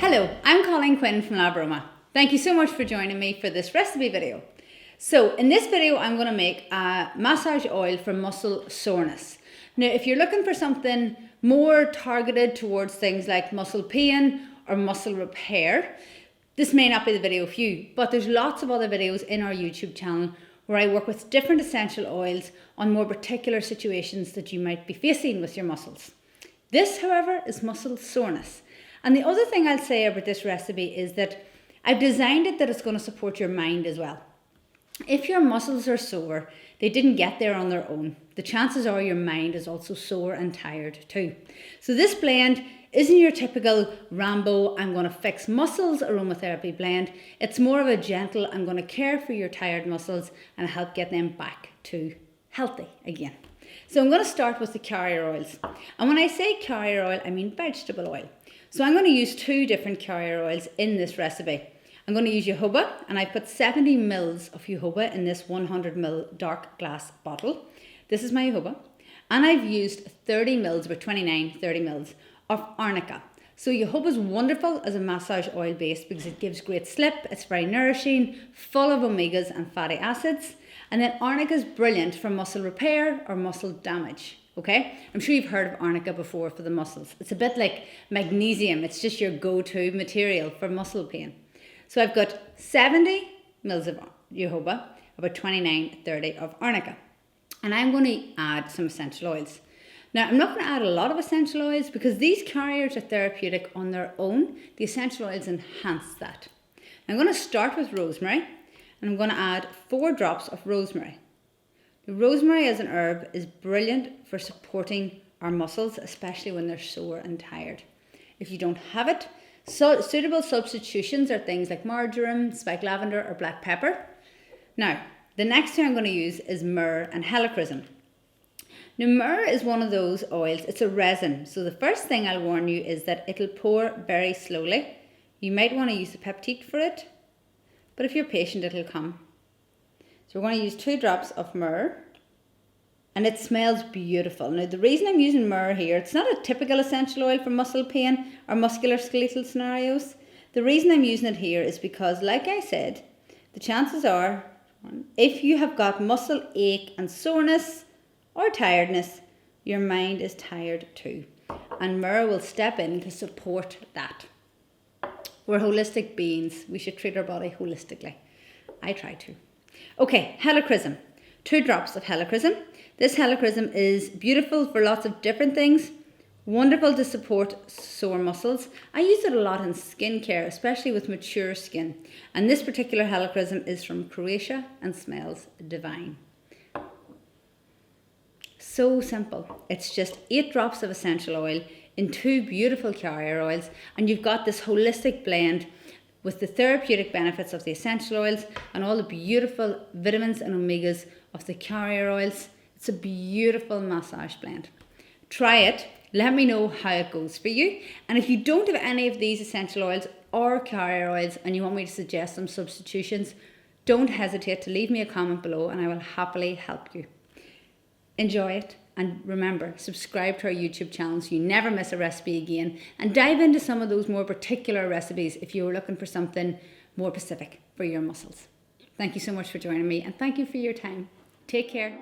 Hello, I'm Colleen from LabAroma. Thank you so much for joining me for this recipe video. So in this video, I'm going to make a massage oil for muscle soreness. Now, if you're looking for something more targeted towards things like muscle pain or muscle repair, this may not be the video for you, but there's lots of other videos in our YouTube channel where I work with different essential oils on more particular situations that you might be facing with your muscles. This, however, is muscle soreness. And the other thing I'll say about this recipe is that I've designed it that it's going to support your mind as well. If your muscles are sore, they didn't get there on their own. The chances are your mind is also sore and tired too. So this blend isn't your typical Rambo, I'm going to fix muscles aromatherapy blend. It's more of a gentle, I'm going to care for your tired muscles and help get them back to healthy again. So I'm going to start with the carrier oils. And when I say carrier oil, I mean vegetable oil. So I'm going to use two different carrier oils in this recipe. I'm going to use jojoba, and I put 70 mils of jojoba in this 100 ml dark glass bottle. This is my jojoba. And I've used 30 mils, about 30 mils of Arnica. So jojoba is wonderful as a massage oil base because it gives great slip, it's very nourishing, full of omegas and fatty acids. And then Arnica is brilliant for muscle repair or muscle damage. Okay, I'm sure you've heard of Arnica before for the muscles. It's a bit like magnesium. It's just your go-to material for muscle pain. So I've got 70 mils of jojoba, about 30 of Arnica. And I'm going to add some essential oils. Now, I'm not going to add a lot of essential oils because these carriers are therapeutic on their own. The essential oils enhance that. I'm going to start with rosemary, and I'm going to add 4 drops of rosemary. The rosemary as an herb is brilliant for supporting our muscles, especially when they're sore and tired. If you don't have it, suitable substitutions are things like marjoram, spike lavender, or black pepper. Now, the next thing I'm going to use is myrrh and helichrysum. Now, myrrh is one of those oils, it's a resin. So the first thing I'll warn you is that it'll pour very slowly. You might want to use a peptide for it, but if you're patient, it'll come. So we're going to use 2 drops of myrrh, and it smells beautiful. Now, the reason I'm using myrrh here, it's not a typical essential oil for muscle pain or muscular skeletal scenarios. The reason I'm using it here is because, like I said, the chances are, if you have got muscle ache and soreness or tiredness, your mind is tired too. And myrrh will step in to support that. We're holistic beings. We should treat our body holistically. I try to. Okay, helichrysum. 2 drops of helichrysum. This helichrysum is beautiful for lots of different things. Wonderful to support sore muscles. I use it a lot in skincare, especially with mature skin. And this particular helichrysum is from Croatia and smells divine. So simple. It's just 8 drops of essential oil in 2 beautiful carrier oils, and you've got this holistic blend with the therapeutic benefits of the essential oils and all the beautiful vitamins and omegas of the carrier oils. It's a beautiful massage blend. Try it. Let me know how it goes for you. And if you don't have any of these essential oils or carrier oils and you want me to suggest some substitutions, don't hesitate to leave me a comment below and I will happily help you. Enjoy it. And remember, subscribe to our YouTube channel so you never miss a recipe again, and dive into some of those more particular recipes if you were looking for something more specific for your muscles. Thank you so much for joining me, and thank you for your time. Take care.